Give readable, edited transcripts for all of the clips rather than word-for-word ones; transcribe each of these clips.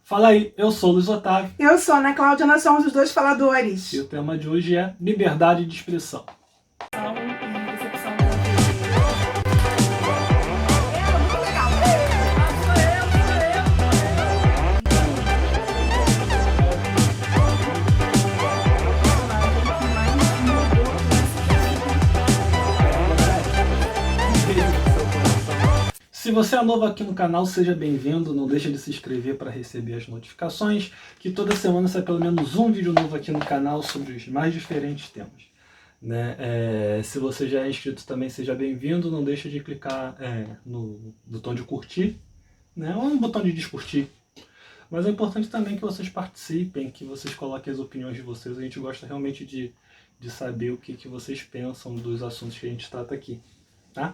Fala aí, eu sou o Luiz Otávio. Eu sou a Ana Cláudia, nós somos os dois faladores. E o tema de hoje é liberdade de expressão. Se você é novo aqui no canal, seja bem-vindo. Não deixe de se inscrever para receber as notificações, que toda semana sai pelo menos um vídeo novo aqui no canal sobre os mais diferentes temas. Se você já é inscrito também, seja bem-vindo. Não deixe de clicar no botão de curtir, ou no botão de descurtir. Mas é importante também que vocês participem, que vocês coloquem as opiniões de vocês. A gente gosta realmente de saber o que vocês pensam dos assuntos que a gente trata aqui. Tá?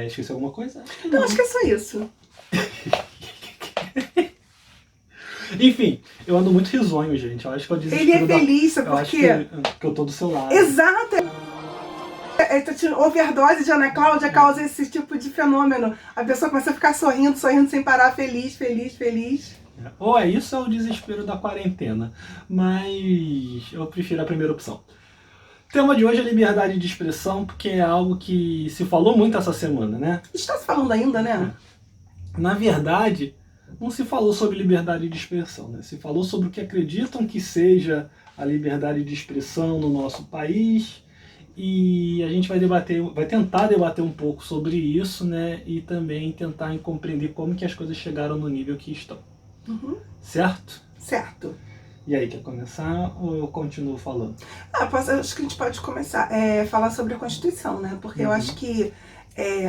Esqueci alguma coisa? Não, acho que é só isso. Enfim, eu ando muito risonho, gente. Eu acho que eu Ele é feliz, sabe por quê? Que eu tô do seu lado. Exato! Overdose de Ana Cláudia causa esse tipo de fenômeno. A pessoa começa a ficar sorrindo sem parar, feliz. Ou é isso ou é o desespero da quarentena. Mas eu prefiro a primeira opção. O tema de hoje é liberdade de expressão, porque é algo que se falou muito essa semana, né? Está se falando ainda, né? Na verdade, não se falou sobre liberdade de expressão, né? Se falou sobre o que acreditam que seja a liberdade de expressão no nosso país, e a gente vai tentar debater um pouco sobre isso, né? E também tentar compreender como que as coisas chegaram no nível que estão. Uhum. Certo? Certo. E aí, quer começar ou eu continuo falando? Acho que a gente pode começar a falar sobre a Constituição, né? Porque eu acho que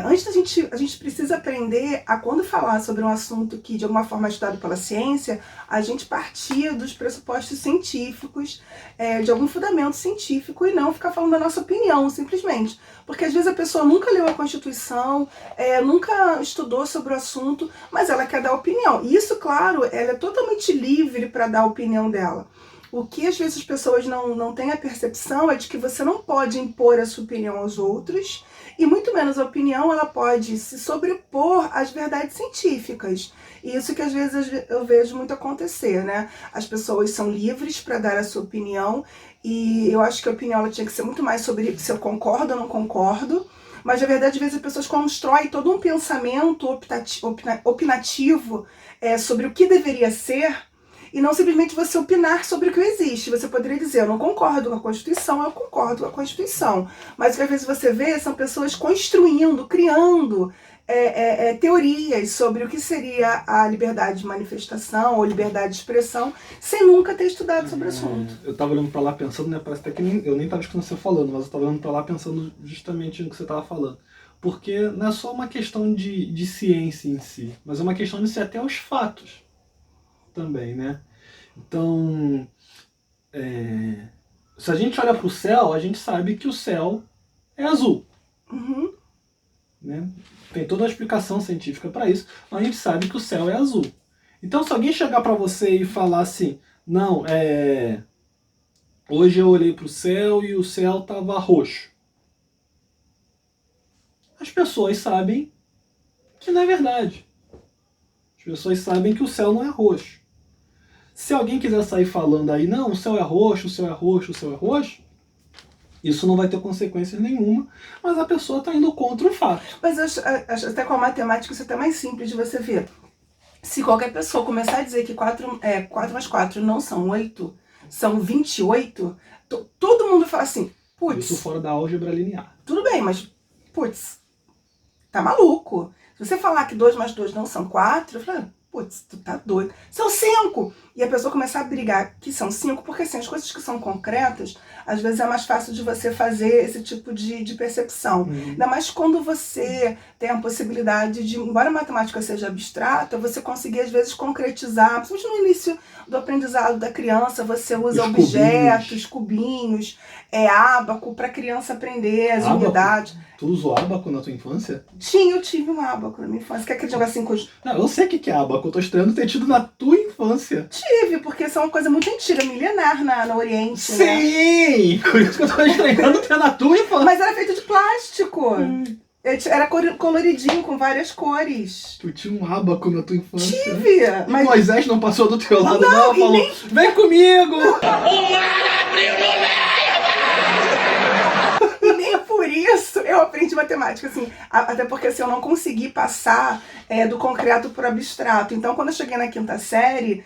antes a gente precisa aprender a, quando falar sobre um assunto que de alguma forma é estudado pela ciência, a gente partir dos pressupostos científicos, de algum fundamento científico, e não ficar falando da nossa opinião, simplesmente. Porque às vezes a pessoa nunca leu a Constituição, nunca estudou sobre o assunto, mas ela quer dar opinião. E isso, claro, ela é totalmente livre para dar a opinião dela. O que às vezes as pessoas não têm a percepção é de que você não pode impor a sua opinião aos outros, e muito menos a opinião ela pode se sobrepor às verdades científicas. E isso que às vezes eu vejo muito acontecer, né? As pessoas são livres para dar a sua opinião, e eu acho que a opinião ela tinha que ser muito mais sobre se eu concordo ou não concordo, mas na verdade às vezes as pessoas constroem todo um pensamento opinativo sobre o que deveria ser, e não simplesmente você opinar sobre o que existe. Você poderia dizer, eu não concordo com a Constituição, eu concordo com a Constituição. Mas o que às vezes você vê são pessoas construindo, criando teorias sobre o que seria a liberdade de manifestação ou liberdade de expressão, sem nunca ter estudado sobre o assunto. Eu estava olhando para lá pensando, né? Parece até que eu nem estava escutando você falando, mas eu estava olhando para lá pensando justamente no que você estava falando. Porque não é só uma questão de ciência em si, mas é uma questão de ser até os fatos também, né? Então, se a gente olha para o céu, a gente sabe que o céu é azul. Uhum. Né? Tem toda uma explicação científica para isso, mas a gente sabe que o céu é azul. Então, se alguém chegar para você e falar assim, não, hoje eu olhei para o céu e o céu estava roxo, as pessoas sabem que não é verdade. As pessoas sabem que o céu não é roxo. Se alguém quiser sair falando aí, não, o céu é roxo, o céu é roxo, o céu é roxo, isso não vai ter consequência nenhuma, mas a pessoa está indo contra o fato. Mas eu acho até com a matemática isso é até mais simples de você ver. Se qualquer pessoa começar a dizer que 4 mais 4 não são 8, são 28, todo mundo fala assim, putz... Isso fora da álgebra linear. Tudo bem, mas, putz, tá maluco. Se você falar que 2 mais 2 não são 4, eu falo, putz, tu tá doido. São 5! E a pessoa começar a brigar que são 5, porque assim, as coisas que são concretas, às vezes é mais fácil de você fazer esse tipo de percepção. Ainda mais quando você tem a possibilidade de, embora a matemática seja abstrata, você conseguir às vezes concretizar, principalmente no início do aprendizado da criança, você usa objetos, cubinhos, ábaco, para a criança aprender as unidades. Tu usou ábaco na tua infância? Eu tive um ábaco na minha infância. Quer que eu assim com os... Não, eu sei o que é ábaco, eu tô estranhando ter tido na tua infância. Tive, porque isso é uma coisa muito antiga, milenar no Oriente, sim, né? Por isso que eu tô estranhando ter na tua infância. Mas era feito de plástico. Era coloridinho, com várias cores. Tu tinha um ábaco na tua infância. Tive! E Moisés não passou do teu lado, não, falou, nem... vem comigo! E nem por isso eu aprendi matemática, assim, até porque assim, eu não consegui passar do concreto para o abstrato. Então, quando eu cheguei na quinta série,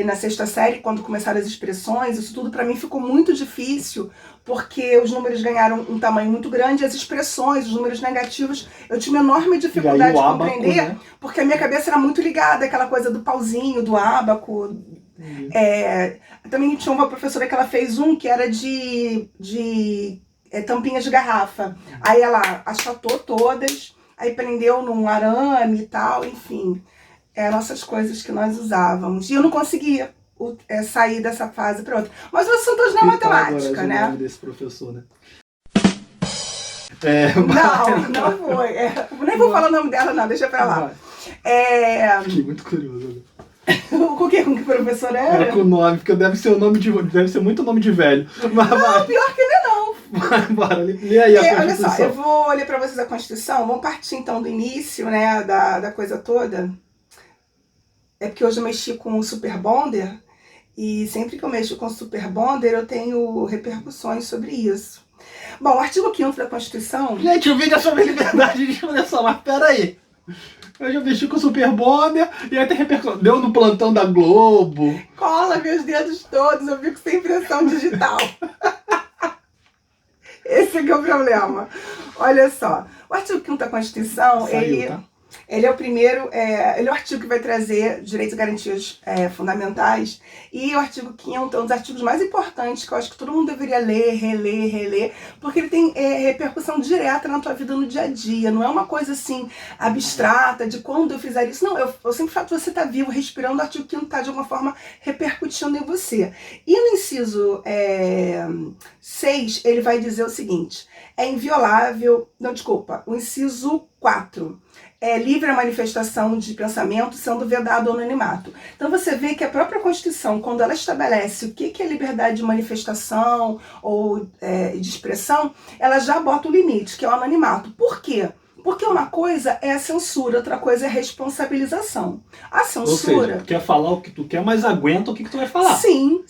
na sexta série, quando começaram as expressões, isso tudo para mim ficou muito difícil, porque os números ganharam um tamanho muito grande, e as expressões, os números negativos, eu tinha uma enorme dificuldade de compreender, né? Porque a minha cabeça era muito ligada àquela coisa do pauzinho, do ábaco. Também tinha uma professora que ela fez que era de tampinhas de garrafa. Aí ela achatou todas, aí prendeu num arame e tal, enfim. Nossas coisas que nós usávamos. E eu não conseguia sair dessa fase para outra. Mas o assunto hoje não é matemática, né? O nome desse professor, né? Não foi. Nem vou falar o nome dela, não, deixa pra lá. Fiquei muito curioso. Com que professor era? Com o nome, porque deve ser muito nome de velho. Não, pior que ele não. Bora, lê aí a Constituição. Olha só, eu vou ler pra vocês a Constituição. Vamos partir então do início, né, da coisa toda. É porque hoje eu mexi com o Super Bonder, e sempre que eu mexo com o Super Bonder, eu tenho repercussões sobre isso. Bom, o artigo 5º da Constituição... Gente, o vídeo é sobre liberdade de expressão, mas peraí. Eu já mexi com o Super Bonder e aí tem repercussão. Deu no plantão da Globo. Cola meus dedos todos, eu fico sem impressão digital. Esse aqui é o problema. Olha só, o artigo 5º da Constituição, ele é o primeiro, ele é o artigo que vai trazer direitos e garantias fundamentais, e o artigo 5º é um dos artigos mais importantes que eu acho que todo mundo deveria ler, reler, porque ele tem repercussão direta na tua vida no dia a dia, não é uma coisa assim abstrata de quando eu fizer isso, não, eu sempre falo que você está vivo, respirando, o artigo 5º está de alguma forma repercutindo em você. E no inciso 6, ele vai dizer o seguinte, o inciso 4, livre a manifestação de pensamento, sendo vedado o anonimato. Então você vê que a própria Constituição, quando ela estabelece o que é liberdade de manifestação ou de expressão, ela já bota o limite, que é o anonimato. Por quê? Porque uma coisa é a censura, outra coisa é a responsabilização. A censura... Ou seja, tu quer falar o que tu quer, mas aguenta o que tu vai falar. Sim,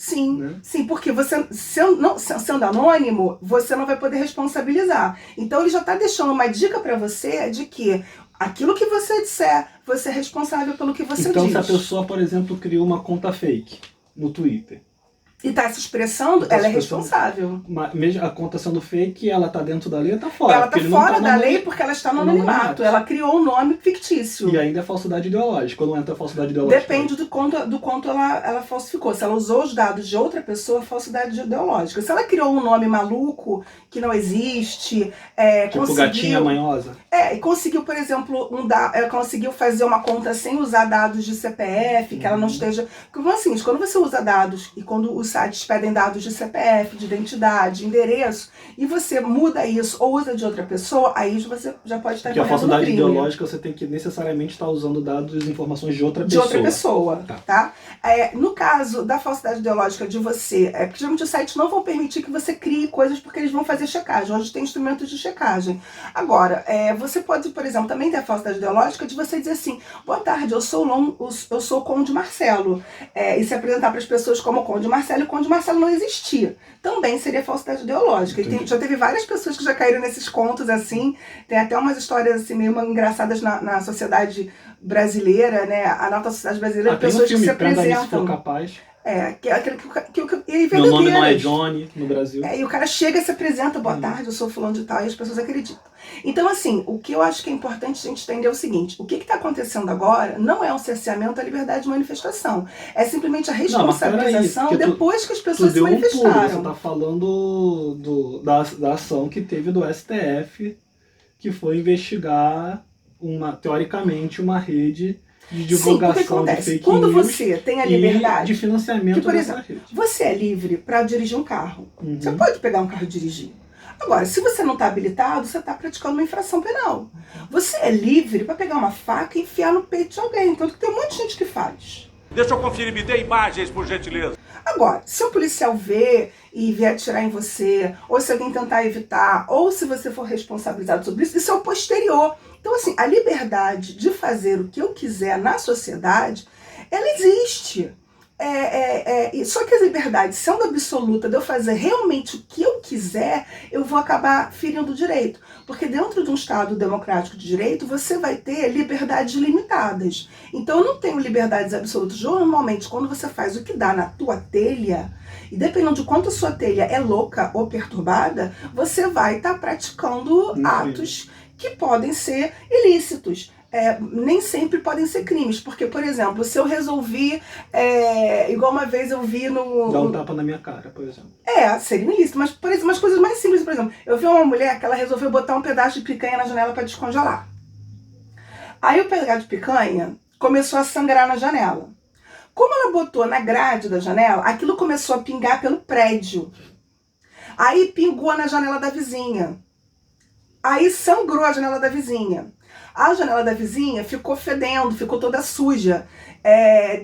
porque você, sendo anônimo, você não vai poder responsabilizar. Então ele já está deixando uma dica para você de que aquilo que você disser, você é responsável pelo que você diz. Então se a pessoa, por exemplo, criou uma conta fake no Twitter, e está se expressando, ela é responsável. Mesmo a conta sendo fake, ela está dentro da lei ou está fora? Ela está fora da lei porque ela está no anonimato. Ela criou um nome fictício. E ainda é falsidade ideológica. Quando entra a falsidade ideológica? Depende do quanto ela falsificou. Se ela usou os dados de outra pessoa, é falsidade ideológica. Se ela criou um nome maluco, que não existe... tipo gatinha manhosa? E conseguiu, por exemplo, ela conseguiu fazer uma conta sem usar dados de CPF, que ela não esteja... Porque, assim, quando você usa dados e quando os sites pedem dados de CPF, de identidade, endereço, e você muda isso ou usa de outra pessoa, aí você já pode estar incorrendo no crime. Porque a falsidade ideológica você tem que necessariamente estar usando dados e informações de outra pessoa. De outra pessoa, tá? No caso da falsidade ideológica de você, porque geralmente os sites não vão permitir que você crie coisas porque eles vão fazer checagem. Hoje tem instrumentos de checagem. Agora, você pode, por exemplo, também ter a falsidade ideológica de você dizer assim, boa tarde, eu sou o Conde Marcelo. E se apresentar para as pessoas como Conde Marcelo, e o Conde Marcelo não existia. Também seria falsidade ideológica. E já teve várias pessoas que já caíram nesses contos assim. Tem até umas histórias assim, meio engraçadas na sociedade brasileira, né? A nova sociedade brasileira, pessoas que se apresentam. Meu nome não é Johnny no Brasil. E o cara chega e se apresenta, boa tarde, eu sou fulano de tal, e as pessoas acreditam. Então, assim, o que eu acho que é importante a gente entender é o seguinte, o que está acontecendo agora não é um cerceamento à liberdade de manifestação, é simplesmente a responsabilização depois que as pessoas se manifestaram. Você está falando da ação que teve do STF, que foi investigar, teoricamente, uma rede de divulgação de fake quando news você tem a liberdade de financiamento por exemplo, rede. Você é livre para dirigir um carro. Você pode pegar um carro e dirigir. Agora, se você não está habilitado, você está praticando uma infração penal. Você é livre para pegar uma faca e enfiar no peito de alguém. Tanto que tem um monte de gente que faz. Deixa eu conferir, me dê imagens, por gentileza. Agora, se o policial vê e vier atirar em você, ou se alguém tentar evitar, ou se você for responsabilizado sobre isso, isso é o posterior. Então, assim, a liberdade de fazer o que eu quiser na sociedade, ela existe. Só que a liberdade, sendo absoluta, de eu fazer realmente o que eu quiser, eu vou acabar ferindo o direito. Porque dentro de um Estado democrático de direito, você vai ter liberdades limitadas. Então eu não tenho liberdades absolutas. Normalmente, quando você faz o que dá na tua telha, e dependendo de quanto a sua telha é louca ou perturbada, você vai estar praticando atos que podem ser ilícitos. Nem sempre podem ser crimes, porque, por exemplo, se eu resolvi, igual uma vez eu vi no... Dá um tapa na minha cara, por exemplo. Seria ilícito, mas, por exemplo, umas coisas mais simples, por exemplo, eu vi uma mulher que ela resolveu botar um pedaço de picanha na janela para descongelar. Aí o pedaço de picanha começou a sangrar na janela. Como ela botou na grade da janela, aquilo começou a pingar pelo prédio. Aí pingou na janela da vizinha. Aí sangrou a janela da vizinha. A janela da vizinha ficou fedendo, ficou toda suja,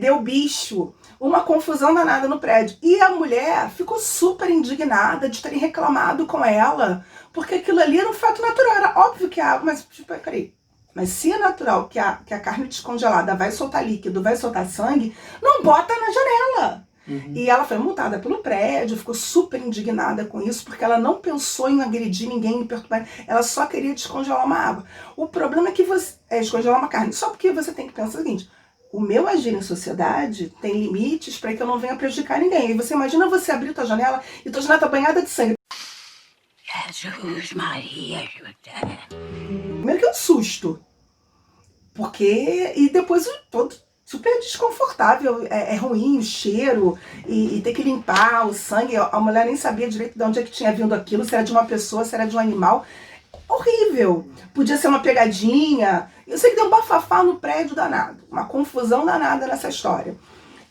deu bicho, uma confusão danada no prédio. E a mulher ficou super indignada de terem reclamado com ela, porque aquilo ali era um fato natural. Era óbvio que a água... Mas, peraí, mas se é natural que a carne descongelada vai soltar líquido, vai soltar sangue, não bota na janela. E ela foi multada pelo prédio, ficou super indignada com isso, porque ela não pensou em agredir ninguém, em perturbar, ela só queria descongelar uma água. O problema é que você descongelar uma carne, só porque você tem que pensar o seguinte: o meu agir em sociedade tem limites para que eu não venha prejudicar ninguém. E você imagina você abrir tua janela e tua janela tá banhada de sangue. Primeiro que é um susto, porque e depois todo super desconfortável, é ruim o cheiro, e ter que limpar o sangue, a mulher nem sabia direito de onde é que tinha vindo aquilo, se era de uma pessoa, se era de um animal. Horrível. Podia ser uma pegadinha. Eu sei que deu um bafafá no prédio danado, uma confusão danada nessa história.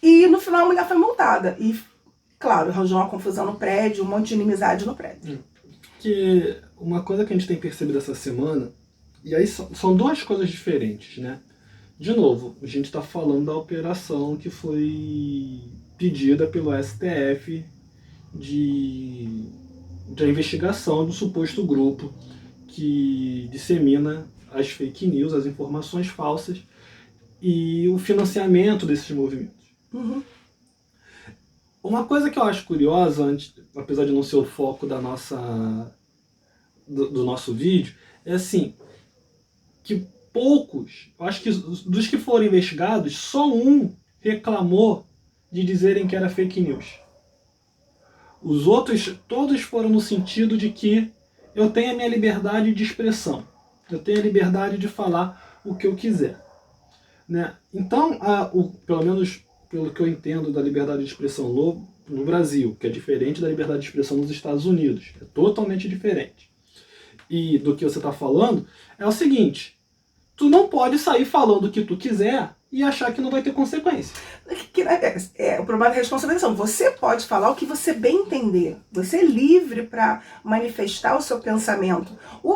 E no final a mulher foi multada. E, claro, arranjou uma confusão no prédio, um monte de inimizade no prédio. Que uma coisa que a gente tem percebido essa semana, e aí são duas coisas diferentes, né? De novo, a gente está falando da operação que foi pedida pelo STF da investigação do suposto grupo que dissemina as fake news, as informações falsas e o financiamento desses movimentos. Uma coisa que eu acho curiosa, apesar de não ser o foco do nosso vídeo, é assim, que poucos, eu acho que dos que foram investigados, só um reclamou de dizerem que era fake news. Os outros, todos foram no sentido de que eu tenho a minha liberdade de expressão, eu tenho a liberdade de falar o que eu quiser. Né? Então, pelo menos pelo que eu entendo da liberdade de expressão no Brasil, que é diferente da liberdade de expressão nos Estados Unidos, é totalmente diferente. E do que você está falando, é o seguinte: tu não pode sair falando o que tu quiser e achar que não vai ter consequência. O problema da responsabilização. Você pode falar o que você bem entender. Você é livre para manifestar o seu pensamento.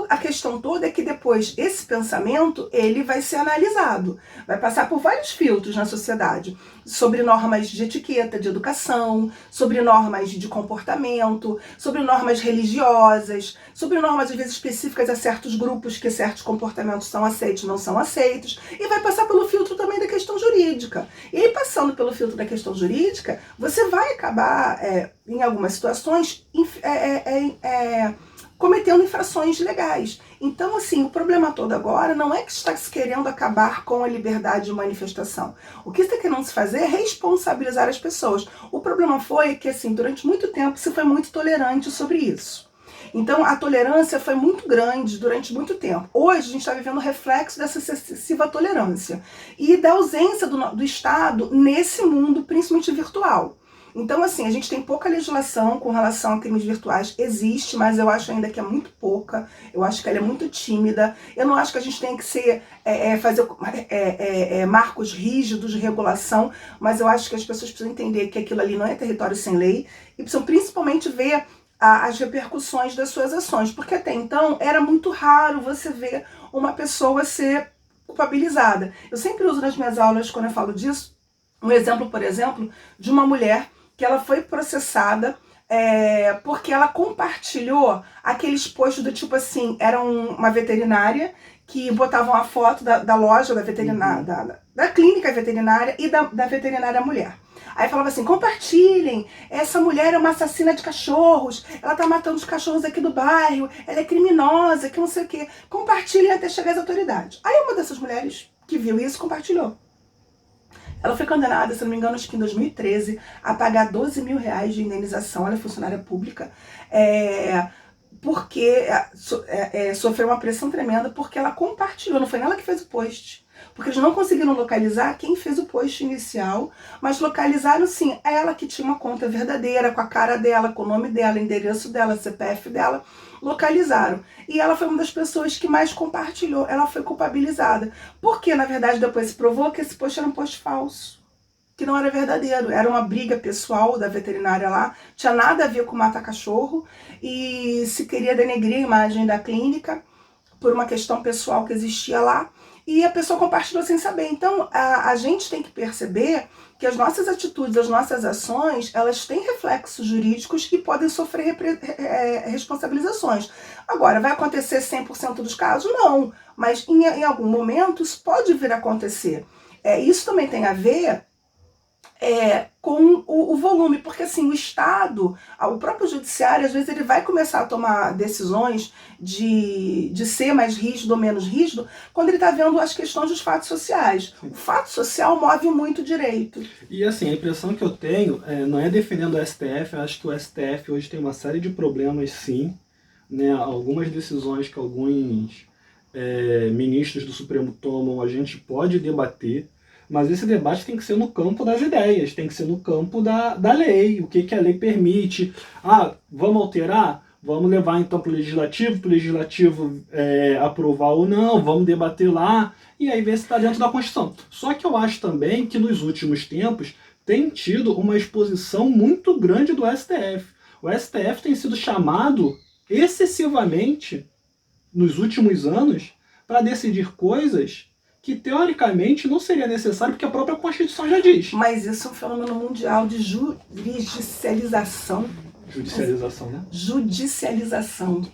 A questão toda é que depois esse pensamento ele vai ser analisado. Vai passar por vários filtros na sociedade. Sobre normas de etiqueta, de educação, sobre normas de comportamento, sobre normas religiosas, sobre normas às vezes específicas a certos grupos que certos comportamentos são aceitos, não são aceitos. E vai passar pelo filtro também da questão jurídica. E aí, passando pelo filtro da questão jurídica, você vai acabar, em algumas situações, cometendo infrações legais. Então, assim, o problema todo agora não é que está se querendo acabar com a liberdade de manifestação. O que está querendo se fazer é responsabilizar as pessoas. O problema foi que, assim, durante muito tempo se foi muito tolerante sobre isso. Então, a tolerância foi muito grande durante muito tempo. Hoje, a gente está vivendo o reflexo dessa excessiva tolerância e da ausência do Estado nesse mundo, principalmente virtual. Então, assim, a gente tem pouca legislação com relação a crimes virtuais. Existe, mas eu acho ainda que é muito pouca. Eu acho que ela é muito tímida. Eu não acho que a gente tem que fazer marcos rígidos de regulação, mas eu acho que as pessoas precisam entender que aquilo ali não é território sem lei e precisam principalmente ver as repercussões das suas ações, porque até então era muito raro você ver uma pessoa ser culpabilizada. Eu sempre uso nas minhas aulas, quando eu falo disso, um exemplo, por exemplo, de uma mulher que ela foi processada porque ela compartilhou aqueles posts do tipo assim, era uma veterinária que botavam a foto da loja da veterinária, da clínica veterinária e da veterinária mulher. Aí falava assim, compartilhem, essa mulher é uma assassina de cachorros, ela tá matando os cachorros aqui do bairro, ela é criminosa, que não sei o quê. Compartilhem até chegar às autoridades. Aí uma dessas mulheres que viu isso compartilhou. Ela foi condenada, se não me engano, acho que em 2013, a pagar 12 mil reais de indenização, ela é funcionária pública, porque sofreu uma pressão tremenda porque ela compartilhou, não foi ela que fez o post. Porque eles não conseguiram localizar quem fez o post inicial, mas localizaram sim ela que tinha uma conta verdadeira, com a cara dela, com o nome dela, endereço dela, CPF dela, localizaram. E ela foi uma das pessoas que mais compartilhou, ela foi culpabilizada. Porque, na verdade, depois se provou que esse post era um post falso, que não era verdadeiro, era uma briga pessoal da veterinária lá, tinha nada a ver com matar cachorro, e se queria denegrir a imagem da clínica por uma questão pessoal que existia lá, e a pessoa compartilhou sem saber. Então, a gente tem que perceber que as nossas atitudes, as nossas ações, elas têm reflexos jurídicos e podem sofrer responsabilizações. Agora, vai acontecer 100% dos casos? Não, mas em algum momento isso pode vir a acontecer. Isso também tem a ver com o volume, porque assim, o Estado, o próprio judiciário, às vezes ele vai começar a tomar decisões de ser mais rígido ou menos rígido, quando ele está vendo as questões dos fatos sociais. O fato social move muito o direito. E assim, a impressão que eu tenho, não é defendendo o STF, eu acho que o STF hoje tem uma série de problemas sim, né? Algumas decisões que alguns ministros do Supremo tomam, a gente pode debater, mas esse debate tem que ser no campo das ideias, tem que ser no campo da lei, o que a lei permite. Vamos alterar? Vamos levar então para o legislativo aprovar ou não, vamos debater lá, e aí ver se está dentro da Constituição. Só que eu acho também que nos últimos tempos tem tido uma exposição muito grande do STF. O STF tem sido chamado excessivamente, nos últimos anos, para decidir coisas que teoricamente não seria necessário, porque a própria Constituição já diz. Mas isso é um fenômeno mundial de judicialização. Judicialização, né? Judicialização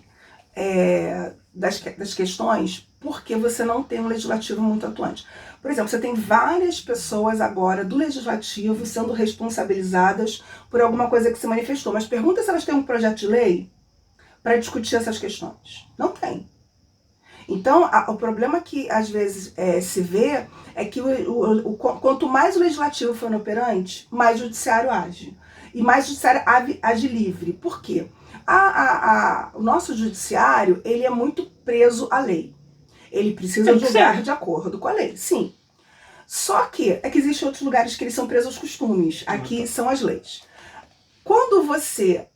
das questões, porque você não tem um legislativo muito atuante. Por exemplo, você tem várias pessoas agora do legislativo sendo responsabilizadas por alguma coisa que se manifestou, mas pergunta se elas têm um projeto de lei para discutir essas questões. Não tem. Então, o problema que às vezes se vê é que quanto mais o legislativo for inoperante, mais o judiciário age. E mais o judiciário age livre. Por quê? O nosso judiciário, ele é muito preso à lei. Ele precisa julgar de acordo com a lei, sim. Só que existem outros lugares que eles são presos aos costumes. Aqui são as leis. Quando você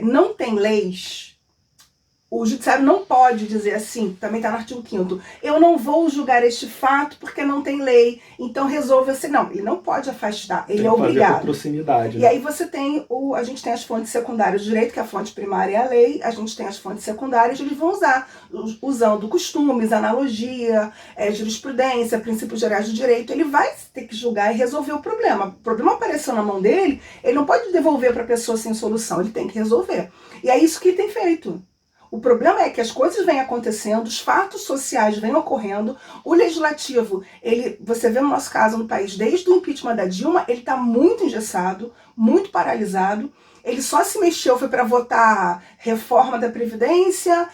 não tem leis, o judiciário não pode dizer assim, também está no artigo 5º, eu não vou julgar este fato porque não tem lei, então resolva assim. Não, ele não pode afastar, ele é obrigado. Fazer proximidade, né? E aí você tem, a gente tem as fontes secundárias do direito, que a fonte primária é a lei, a gente tem as fontes secundárias, eles vão usando costumes, analogia, jurisprudência, princípios gerais do direito, ele vai ter que julgar e resolver o problema. O problema apareceu na mão dele, ele não pode devolver para a pessoa sem solução, ele tem que resolver. E é isso que ele tem feito. O problema é que as coisas vêm acontecendo, os fatos sociais vêm ocorrendo, o legislativo, você vê no nosso caso no país, desde o impeachment da Dilma, ele está muito engessado, muito paralisado, ele só se mexeu, foi para votar reforma da Previdência,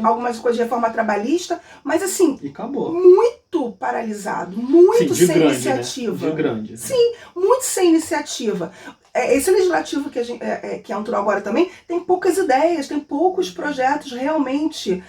algumas coisas de reforma trabalhista, mas assim, e acabou. Muito paralisado, muito sim, sem grande, iniciativa. Né? De grande. Sim, muito sem iniciativa. Esse legislativo que é natural agora também tem poucas ideias, tem poucos projetos realmente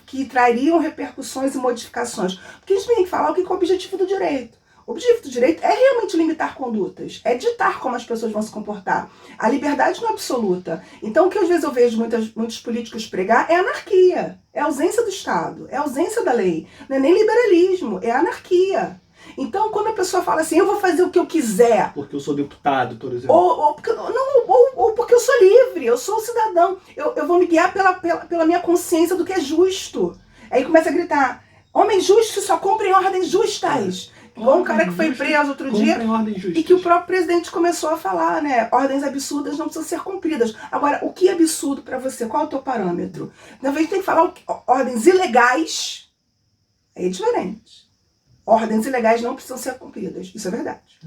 que trariam repercussões e modificações. Porque a gente tem que falar o que é o objetivo do direito. O objetivo do direito é realmente limitar condutas, é ditar como as pessoas vão se comportar. A liberdade não é absoluta. Então o que às vezes eu vejo muitos políticos pregar é anarquia, é ausência do Estado, é ausência da lei. Não é nem liberalismo, é anarquia. Então, quando a pessoa fala assim, eu vou fazer o que eu quiser... Porque eu sou deputado, por exemplo. Ou porque eu sou livre, eu sou cidadão. Eu vou me guiar pela minha consciência do que é justo. Aí começa a gritar, homens justos só cumprem ordens justas. Igual um cara que foi preso outro dia e que o próprio presidente começou a falar, né? Ordens absurdas não precisam ser cumpridas. Agora, o que é absurdo para você? Qual é o teu parâmetro? Na vez tem que falar ordens ilegais, é diferente. Ordens ilegais não precisam ser cumpridas. Isso é verdade.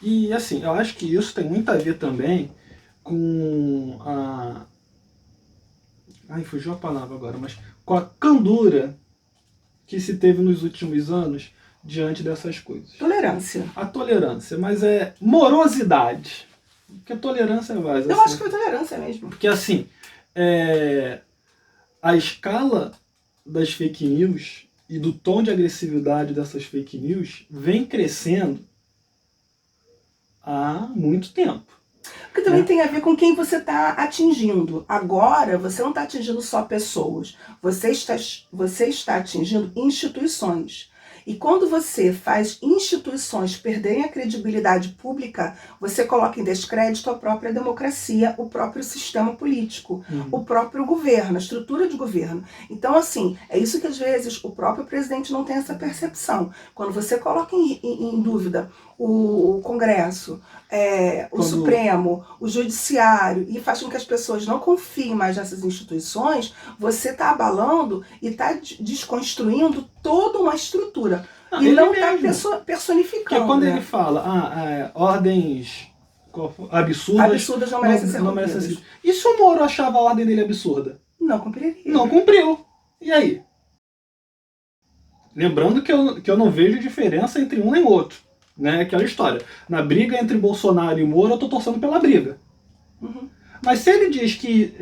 E assim, eu acho que isso tem muito a ver também com a... Ai, fugiu a palavra agora, mas com a candura que se teve nos últimos anos diante dessas coisas. Tolerância. A tolerância, mas é morosidade. Porque a tolerância é mais. Eu acho que é tolerância mesmo. Porque assim, a escala das fake news e do tom de agressividade dessas fake news vem crescendo há muito tempo. Porque também tem a ver com quem você está atingindo. Agora, você não está atingindo só pessoas. Você está atingindo instituições. E quando você faz instituições perderem a credibilidade pública, você coloca em descrédito a própria democracia, o próprio sistema político, o próprio governo, a estrutura de governo. Então, assim, é isso que às vezes o próprio presidente não tem essa percepção. Quando você coloca em dúvida o Congresso, o Supremo, o Judiciário, e faz com que as pessoas não confiem mais nessas instituições, você está abalando e está desconstruindo toda uma estrutura. E não está personificando. Porque quando ele fala ordens absurdas não merecem ser cumpridas. E se o Moro achava a ordem dele absurda? Não cumpriria. Não cumpriu. E aí? Lembrando que eu não vejo diferença entre um nem outro. Né? Aquela história. Na briga entre Bolsonaro e Moro, eu tô torcendo pela briga. Mas se ele diz que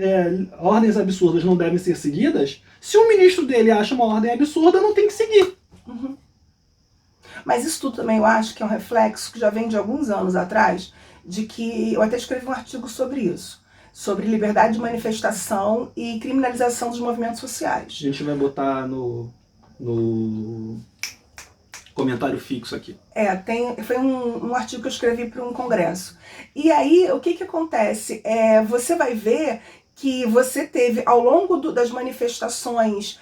ordens absurdas não devem ser seguidas, se o ministro dele acha uma ordem absurda, não tem que seguir. Mas isso tudo também eu acho que é um reflexo que já vem de alguns anos atrás, de que eu até escrevi um artigo sobre isso, sobre liberdade de manifestação e criminalização dos movimentos sociais. A gente vai botar no comentário fixo aqui. Foi um artigo que eu escrevi para um congresso. E aí, o que acontece? Você vai ver que você teve, ao longo das manifestações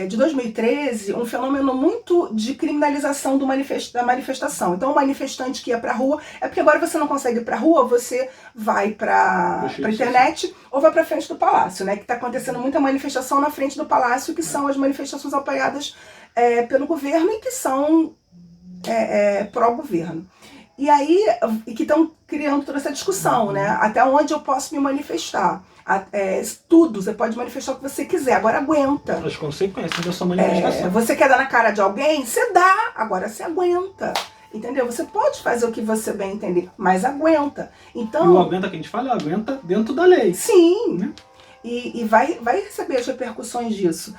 de 2013, um fenômeno muito de criminalização da manifestação. Então, o manifestante que ia para a rua, é porque agora você não consegue ir para a rua, você vai para a internet ou vai para frente do Palácio, né? Que está acontecendo muita manifestação na frente do Palácio, que são as manifestações apoiadas pelo governo e que são pró-governo. E aí, que estão criando toda essa discussão, né? Até onde eu posso me manifestar. Tudo, você pode manifestar o que você quiser, agora aguenta. As consequências da sua manifestação. Você quer dar na cara de alguém? Você dá, agora você aguenta. Entendeu? Você pode fazer o que você bem entender, mas aguenta. Então, e o aguenta que a gente fala, aguenta dentro da lei. Sim. Né? E vai receber as repercussões disso.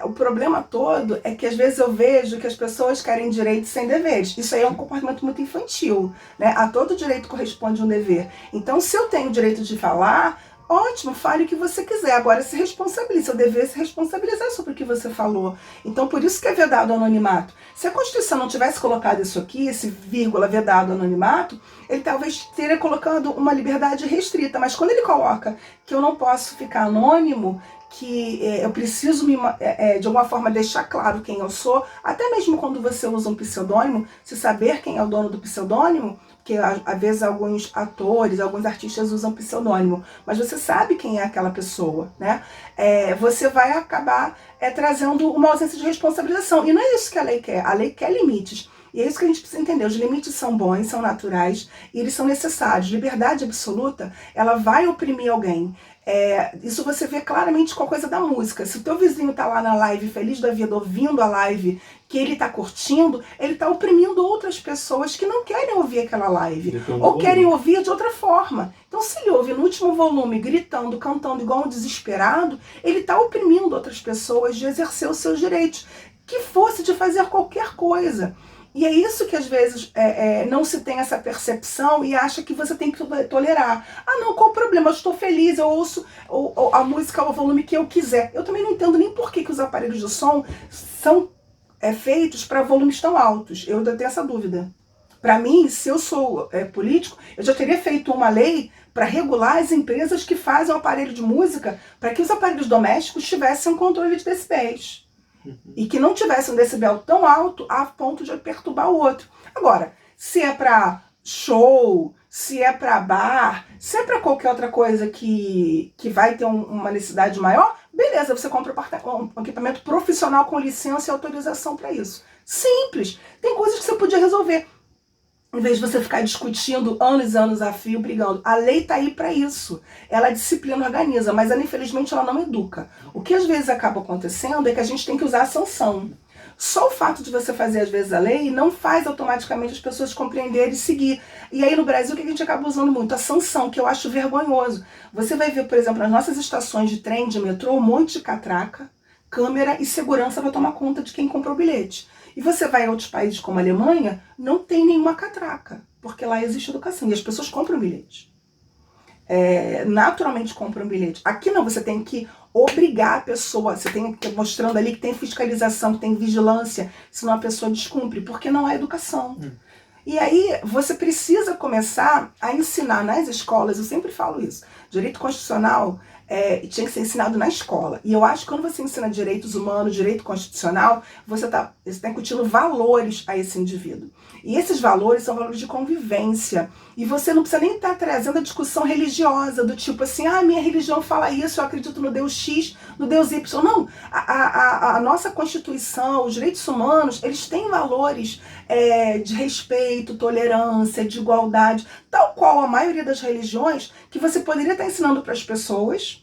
O problema todo é que às vezes eu vejo que as pessoas querem direitos sem deveres. Isso aí é um comportamento muito infantil, né? A todo direito corresponde um dever. Então, se eu tenho o direito de falar, ótimo, fale o que você quiser. Agora se responsabilize. Seu dever é se responsabilizar sobre o que você falou. Então, por isso que é vedado o anonimato. Se a Constituição não tivesse colocado isso aqui, esse vírgula vedado o anonimato, ele talvez teria colocado uma liberdade restrita. Mas quando ele coloca que eu não posso ficar anônimo, que eu preciso de alguma forma deixar claro quem eu sou, até mesmo quando você usa um pseudônimo, se saber quem é o dono do pseudônimo, porque às vezes alguns atores, alguns artistas usam pseudônimo, mas você sabe quem é aquela pessoa, né? Você vai acabar trazendo uma ausência de responsabilização. E não é isso que a lei quer. A lei quer limites. E é isso que a gente precisa entender. Os limites são bons, são naturais e eles são necessários. Liberdade absoluta, ela vai oprimir alguém. Isso você vê claramente com a coisa da música. Se o teu vizinho tá lá na live, feliz da vida, ouvindo a live, que ele tá curtindo, ele tá oprimindo outras pessoas que não querem ouvir aquela live. Ou querem ouvir de outra forma. Então, se ele ouve no último volume, gritando, cantando igual um desesperado, ele tá oprimindo outras pessoas de exercer os seus direitos. Que fosse de fazer qualquer coisa. E é isso que às vezes não se tem essa percepção e acha que você tem que tolerar. Ah não, qual o problema? Eu estou feliz, eu ouço a música ao volume que eu quiser. Eu também não entendo nem por que os aparelhos de som são feitos para volumes tão altos. Eu ainda tenho essa dúvida. Para mim, se eu sou político, eu já teria feito uma lei para regular as empresas que fazem o aparelho de música para que os aparelhos domésticos tivessem um controle de decibéis. e que não tivesse um decibel tão alto a ponto de perturbar o outro. Agora, se é para show, se é para bar, se é para qualquer outra coisa que vai ter uma necessidade maior, beleza, você compra um equipamento profissional com licença e autorização para isso. Simples. Tem coisas que você podia resolver. Em vez de você ficar discutindo anos e anos a fio, brigando. A lei está aí para isso. Ela disciplina, organiza, mas ela, infelizmente ela não educa. O que às vezes acaba acontecendo é que a gente tem que usar a sanção. Só o fato de você fazer às vezes a lei não faz automaticamente as pessoas compreenderem e seguir. E aí no Brasil o que a gente acaba usando muito? A sanção, que eu acho vergonhoso. Você vai ver, por exemplo, nas nossas estações de trem, de metrô, um monte de catraca, câmera e segurança para tomar conta de quem comprou o bilhete. E você vai em outros países como a Alemanha, não tem nenhuma catraca, porque lá existe educação e as pessoas compram bilhete. Naturalmente compram bilhete. Aqui não, você tem que obrigar a pessoa, você tem que mostrando ali que tem fiscalização, que tem vigilância, senão a pessoa descumpre, porque não há educação. E aí você precisa começar a ensinar nas escolas, eu sempre falo isso, direito constitucional tinha que ser ensinado na escola. E eu acho que quando você ensina direitos humanos, direito constitucional, você está incutindo valores a esse indivíduo. E esses valores são valores de convivência. E você não precisa nem estar trazendo a discussão religiosa, do tipo assim, minha religião fala isso, eu acredito no Deus X, no Deus Y. Não, a nossa Constituição, os direitos humanos, eles têm valores de respeito, tolerância, de igualdade, tal qual a maioria das religiões, que você poderia estar ensinando para as pessoas.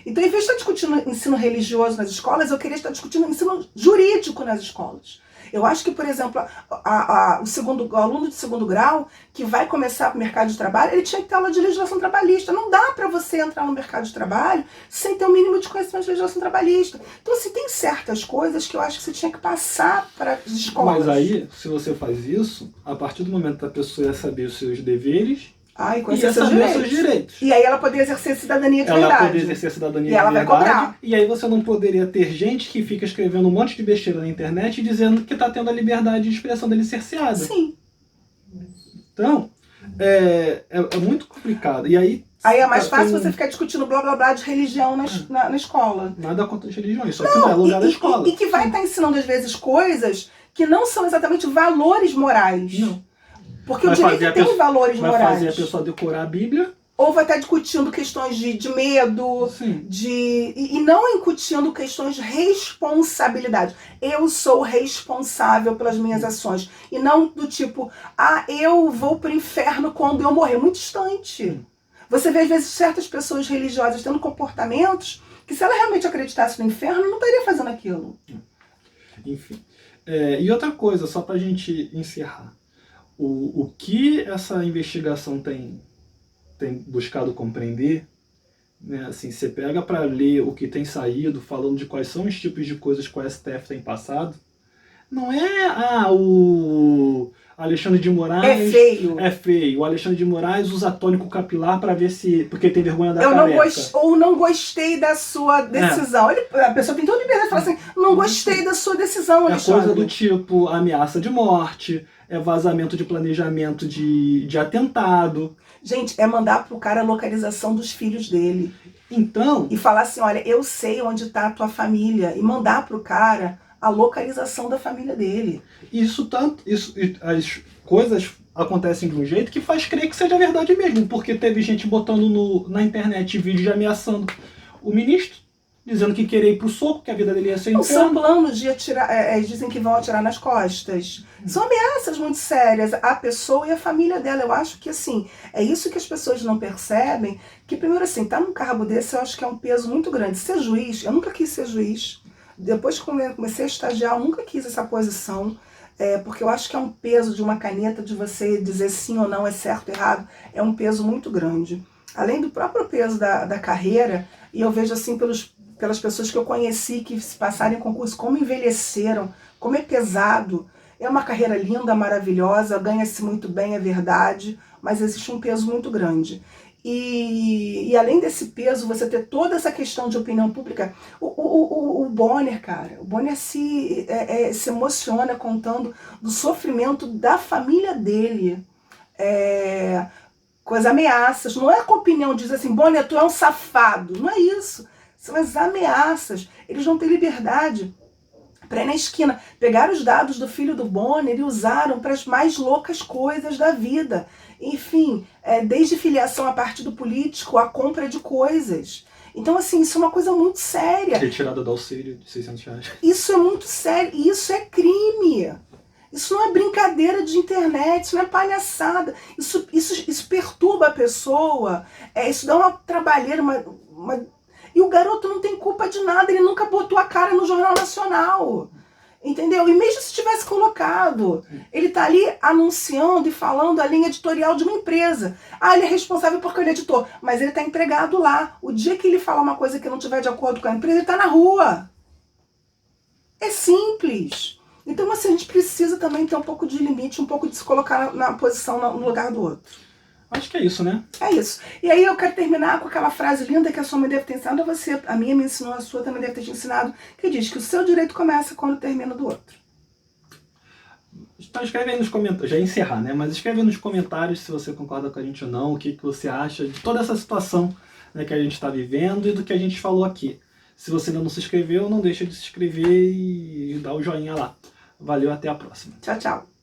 Então, em vez de estar discutindo ensino religioso nas escolas, eu queria estar discutindo ensino jurídico nas escolas. Eu acho que, por exemplo, o aluno de segundo grau, que vai começar o mercado de trabalho, ele tinha que ter aula de legislação trabalhista. Não dá para você entrar no mercado de trabalho sem ter o mínimo de conhecimento de legislação trabalhista. Então, assim, tem certas coisas que eu acho que você tinha que passar para as escolas. Mas aí, se você faz isso, a partir do momento que a pessoa ia saber os seus deveres, e conhecer seus direitos. E aí ela poderia exercer cidadania de verdade. Ela poderia exercer cidadania de verdade. Vai cobrar. E aí você não poderia ter gente que fica escrevendo um monte de besteira na internet dizendo que está tendo a liberdade de expressão dele cerceada. Sim. Então, é muito complicado. E aí é mais fácil você ficar discutindo blá blá blá de religião na escola. Nada contra as religiões, só que não é lugar da escola. E que vai estar ensinando às vezes coisas que não são exatamente valores morais. Não. Porque o direito tem valores morais. Vai fazer a pessoa decorar a Bíblia. Ou vai estar discutindo questões de medo, e não incutindo questões de responsabilidade. Eu sou responsável pelas minhas ações. E não do tipo, eu vou para o inferno quando eu morrer. Muito distante. Você vê, às vezes, certas pessoas religiosas tendo comportamentos que, se ela realmente acreditasse no inferno, não estaria fazendo aquilo. Enfim. E outra coisa, só para a gente encerrar. O que essa investigação tem buscado compreender, né? Assim, você pega para ler o que tem saído, falando de quais são os tipos de coisas que o STF tem passado, não é o Alexandre de Moraes... É feio. O Alexandre de Moraes usa tônico capilar para ver se... porque tem vergonha da careca. Não gostei da sua decisão. A pessoa tem toda a liberdade de falar assim, não gostei da sua decisão, Alexandre. É coisa do tipo ameaça de morte, vazamento de planejamento de atentado. Gente, mandar pro cara a localização dos filhos dele. Então... E falar assim, olha, eu sei onde tá a tua família. E mandar pro cara a localização da família dele. As coisas acontecem de um jeito que faz crer que seja verdade mesmo. Porque teve gente botando na internet vídeos ameaçando o ministro. Dizendo que queria ir pro soco, que a vida dele ia ser inferno. São planos de atirar, dizem que vão atirar nas costas. São ameaças muito sérias à pessoa e à família dela. Eu acho que, assim, é isso que as pessoas não percebem. Que, primeiro, assim, tá num cargo desse, eu acho que é um peso muito grande. Ser juiz, eu nunca quis ser juiz. Depois que comecei a estagiar, eu nunca quis essa posição. Porque eu acho que é um peso de uma caneta, de você dizer sim ou não, é certo ou errado. É um peso muito grande. Além do próprio peso da carreira, e eu vejo, assim, pelas pessoas que eu conheci, que se passaram em concurso, como envelheceram, como é pesado. É uma carreira linda, maravilhosa, ganha-se muito bem, é verdade, mas existe um peso muito grande. E além desse peso, você ter toda essa questão de opinião pública, o Bonner, cara, o Bonner se emociona contando do sofrimento da família dele, com as ameaças. Não é que a opinião diz assim, Bonner, tu é um safado, não é isso. São as ameaças. Eles não têm liberdade pré na esquina. Pegaram os dados do filho do Bonner e usaram para as mais loucas coisas da vida. Enfim, desde filiação a partido político, a compra de coisas. Então, assim, isso é uma coisa muito séria. Retirada do auxílio de R$600. Isso é muito sério. E isso é crime. Isso não é brincadeira de internet, isso não é palhaçada. Isso perturba a pessoa. Isso dá uma trabalheira, E o garoto não tem culpa de nada, ele nunca botou a cara no Jornal Nacional. Entendeu? E mesmo se tivesse colocado, ele tá ali anunciando e falando a linha editorial de uma empresa. Ah, ele é responsável porque ele é editor, mas ele tá empregado lá. O dia que ele falar uma coisa que não tiver de acordo com a empresa, ele tá na rua. É simples. Então, assim, a gente precisa também ter um pouco de limite, um pouco de se colocar na posição, no lugar do outro. Acho que é isso, né? É isso. E aí eu quero terminar com aquela frase linda que a sua mãe deve ter ensinado a você, a minha me ensinou, a sua também deve ter te ensinado, que diz que o seu direito começa quando termina do outro. Então escreve aí nos comentários, já ia encerrar, né? Mas escreve aí nos comentários se você concorda com a gente ou não, o que você acha de toda essa situação, né, que a gente está vivendo e do que a gente falou aqui. Se você ainda não se inscreveu, não deixa de se inscrever e dar o joinha lá. Valeu, até a próxima. Tchau, tchau.